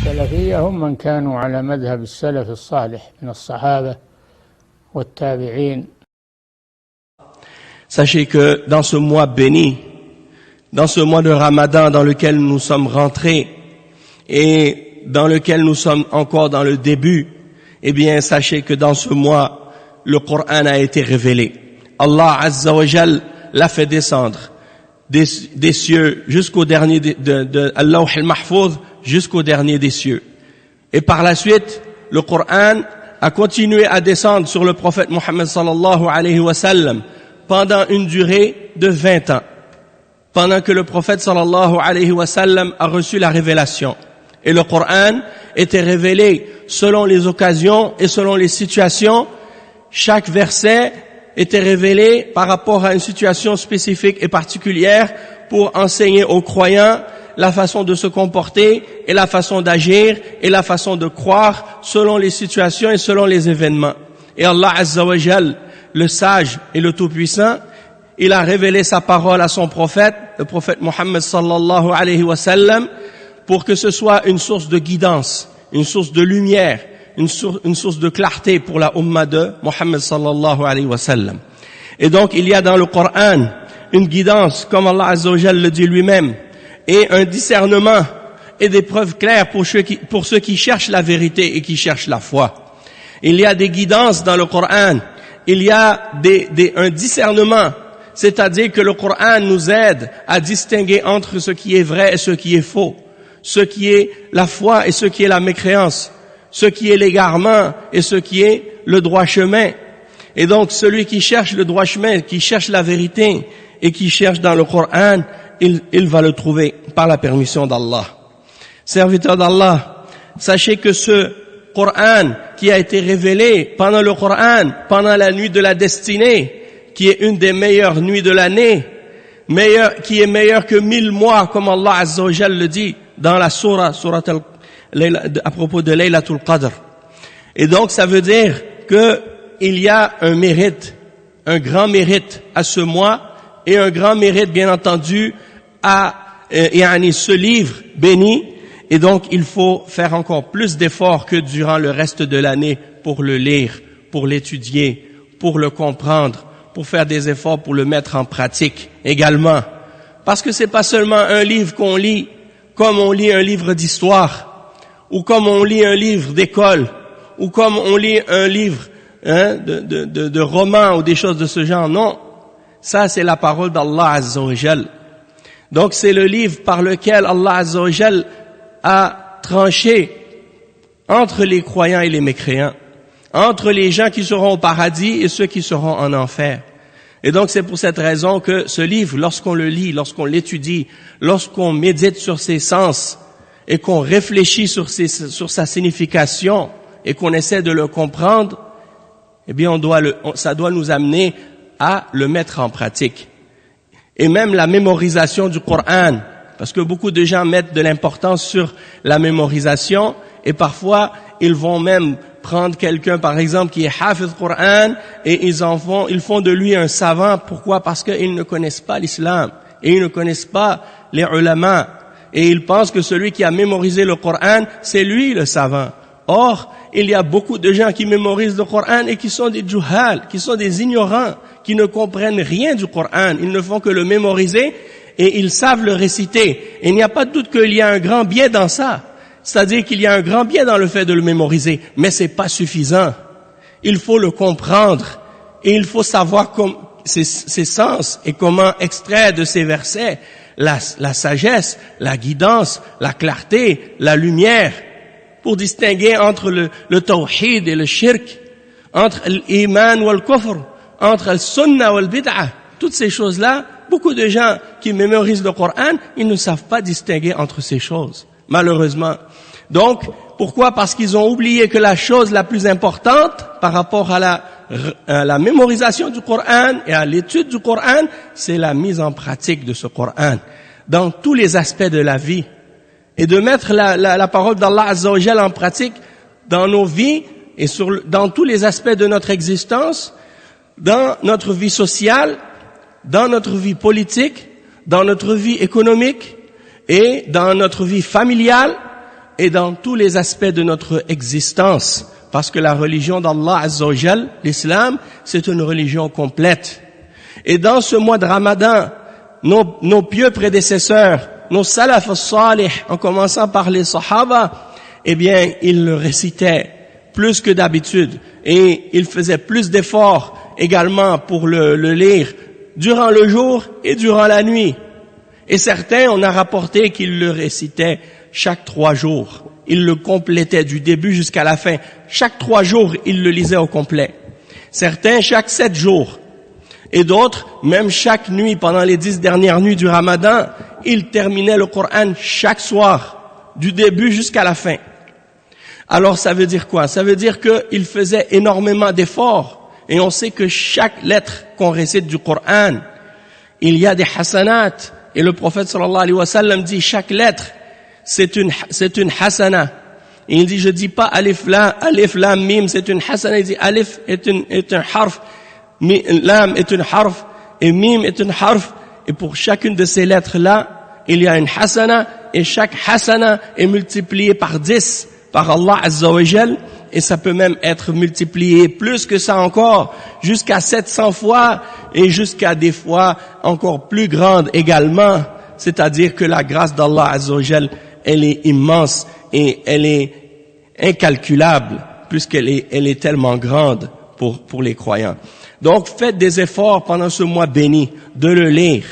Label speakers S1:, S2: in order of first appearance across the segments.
S1: السلفية هم من كانوا على مذهب السلف الصالح من الصحابة والتابعين.
S2: Sachez que dans ce mois béni, dans ce mois de Ramadan dans lequel nous sommes rentrés et dans lequel nous sommes encore dans le début, eh bien sachez que dans ce mois, le Coran a été révélé. Allah Azza wa Jal l'a fait descendre des cieux jusqu'au dernier de Allah al-Mahfouz jusqu'au dernier des cieux. Et par la suite, le Coran a continué à descendre sur le prophète Mohammed sallallahu alayhi wa sallam pendant une durée de 20 ans. Pendant que le prophète sallallahu alayhi wa sallam a reçu la révélation. Et le Coran était révélé selon les occasions et selon les situations. Chaque verset était révélé par rapport à une situation spécifique et particulière pour enseigner aux croyants la façon de se comporter et la façon d'agir et la façon de croire selon les situations et selon les événements. Et Allah Azza wa Jal, le sage et le tout-puissant, il a révélé sa parole à son prophète, le prophète Mohammed sallallahu alayhi wa sallam, pour que ce soit une source de guidance, une source de lumière, une source de clarté pour la umma de Mohammed sallallahu alayhi wa sallam. Et donc il y a dans le Coran une guidance, comme Allah Azza wa Jal le dit lui-même, et un discernement et des preuves claires pour ceux qui cherchent la vérité et qui cherchent la foi. Il y a des guidances dans le Coran, il y a un discernement, c'est-à-dire que le Coran nous aide à distinguer entre ce qui est vrai et ce qui est faux, ce qui est la foi et ce qui est la mécréance, ce qui est l'égarement et ce qui est le droit chemin. Et donc celui qui cherche le droit chemin, qui cherche la vérité et qui cherche dans le Coran, il va le trouver par la permission d'Allah. Serviteurs d'Allah, sachez que ce Coran qui a été révélé pendant le Coran, pendant la nuit de la destinée, qui est une des meilleures nuits de l'année, qui est meilleure que 1000 mois, comme Allah Azza wa Jal le dit dans la sourate à propos de Laylatul Qadr. Et donc ça veut dire que il y a un mérite, un grand mérite à ce mois et un grand mérite bien entendu à ce livre béni. Et donc il faut faire encore plus d'efforts que durant le reste de l'année pour le lire, pour l'étudier, pour le comprendre, pour faire des efforts pour le mettre en pratique également. Parce que c'est pas seulement un livre qu'on lit comme on lit un livre d'histoire, ou comme on lit un livre d'école, ou comme on lit un livre de roman ou des choses de ce genre. Non, ça c'est la parole d'Allah Azza wa Jal. Donc c'est le livre par lequel Allah Azza wa Jal a tranché entre les croyants et les mécréants, entre les gens qui seront au paradis et ceux qui seront en enfer. Et donc c'est pour cette raison que ce livre, lorsqu'on le lit, lorsqu'on l'étudie, lorsqu'on médite sur ses sens et qu'on réfléchit sur sa signification et qu'on essaie de le comprendre, eh bien ça doit nous amener à le mettre en pratique. Et même la mémorisation du Coran, parce que beaucoup de gens mettent de l'importance sur la mémorisation et parfois ils vont même prendre quelqu'un par exemple qui est hafiz Coran et ils font de lui un savant. Pourquoi? Parce qu'ils ne connaissent pas l'islam et ils ne connaissent pas les ulama et ils pensent que celui qui a mémorisé le Coran c'est lui le savant. Or il y a beaucoup de gens qui mémorisent le Coran et qui sont des juhal, qui sont des ignorants, qui ne comprennent rien du Coran. Ils ne font que le mémoriser et ils savent le réciter. Et il n'y a pas de doute qu'il y a un grand bien dans ça. C'est-à-dire qu'il y a un grand bien dans le fait de le mémoriser, mais c'est pas suffisant. Il faut le comprendre et il faut savoir ses sens et comment extraire de ces versets la sagesse, la guidance, la clarté, la lumière, pour distinguer entre le tawhid et le shirk, entre l'iman ou le kufr, entre le sunnah ou le bid'ah. Toutes ces choses-là, beaucoup de gens qui mémorisent le Coran, ils ne savent pas distinguer entre ces choses, malheureusement. Donc, pourquoi? Parce qu'ils ont oublié que la chose la plus importante par rapport à la mémorisation du Coran et à l'étude du Coran, c'est la mise en pratique de ce Coran dans tous les aspects de la vie. Et de mettre la parole d'Allah Azza wa Jal en pratique dans nos vies et dans tous les aspects de notre existence, dans notre vie sociale, dans notre vie politique, dans notre vie économique et dans notre vie familiale, et dans tous les aspects de notre existence. Parce que la religion d'Allah Azza wa Jal, l'islam, c'est une religion complète. Et dans ce mois de Ramadan, nos pieux prédécesseurs, nos salaf as-salih, en commençant par les sahaba, eh bien, ils le récitaient plus que d'habitude. Et ils faisaient plus d'efforts également pour le lire durant le jour et durant la nuit. Et certains, on a rapporté qu'ils le récitaient chaque 3 jours. Ils le complétaient du début jusqu'à la fin. Chaque 3 jours, ils le lisaient au complet. Certains, chaque 7 jours. Et d'autres, même chaque nuit, pendant les 10 dernières nuits du Ramadan, ils terminaient le Coran chaque soir, du début jusqu'à la fin. Alors ça veut dire quoi? Ça veut dire qu'ils faisaient énormément d'efforts. Et on sait que chaque lettre qu'on récite du Coran, il y a des hasanat. Et le prophète sallallahu alayhi wa sallam dit, chaque lettre, c'est une hasana. Et il dit, je dis pas alif lam mim, c'est une hasana. Il dit, alif est un harf, lam est une harf, et mim est une harf. Et pour chacune de ces lettres-là, il y a une hasana, et chaque hasana est multipliée par 10 par Allah Azza wa Jal, et ça peut même être multiplié plus que ça encore, jusqu'à 700 fois, et jusqu'à des fois encore plus grandes également. C'est-à-dire que la grâce d'Allah Azza wa Jal, elle est immense, et elle est incalculable, puisqu'elle est tellement grande pour les croyants. Donc faites des efforts pendant ce mois béni, de le lire,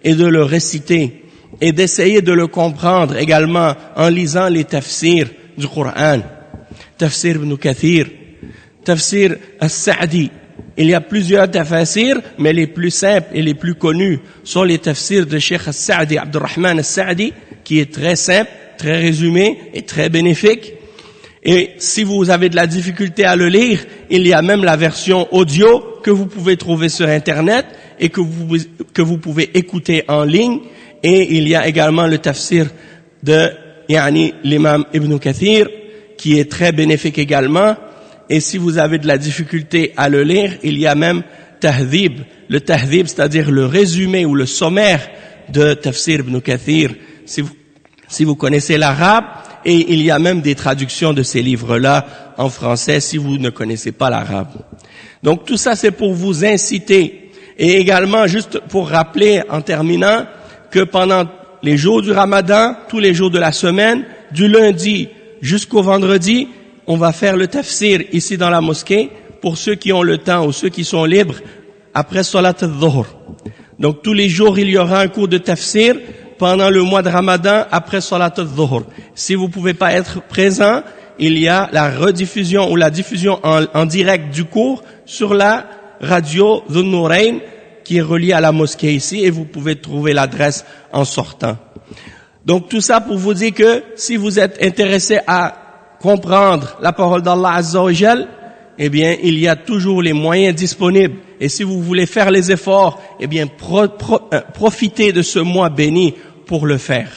S2: et de le réciter, et d'essayer de le comprendre également en lisant les tafsirs du Coran. Tafsir Ibn Kathir, Tafsir As-Sa'di. Il y a plusieurs tafsirs, mais les plus simples et les plus connus sont les tafsirs de Cheikh As-Sa'di, Abdurrahman As-Sa'di, qui est très simple, très résumé et très bénéfique. Et si vous avez de la difficulté à le lire, il y a même la version audio que vous pouvez trouver sur Internet et que vous pouvez écouter en ligne. Et il y a également le tafsir de l'imam Ibn Kathir, qui est très bénéfique également. Et si vous avez de la difficulté à le lire, il y a même tahdhib. Le tahdhib, c'est-à-dire le résumé ou le sommaire de Tafsir Ibn Kathir, si vous connaissez l'arabe. Et il y a même des traductions de ces livres-là en français si vous ne connaissez pas l'arabe. Donc tout ça, c'est pour vous inciter. Et également, juste pour rappeler en terminant, que pendant les jours du Ramadan, tous les jours de la semaine, du lundi jusqu'au vendredi, on va faire le tafsir ici dans la mosquée pour ceux qui ont le temps ou ceux qui sont libres après Salat al-Dhuhr. Donc tous les jours, il y aura un cours de tafsir pendant le mois de Ramadan après Salat al-Dhuhr. Si vous pouvez pas être présent, il y a la rediffusion ou la diffusion en direct du cours sur la radio Dhun Nourayn qui est reliée à la mosquée ici et vous pouvez trouver l'adresse en sortant. Donc tout ça pour vous dire que si vous êtes intéressé à comprendre la parole d'Allah Azza wa Jal, eh bien il y a toujours les moyens disponibles. Et si vous voulez faire les efforts, eh bien profitez de ce mois béni pour le faire.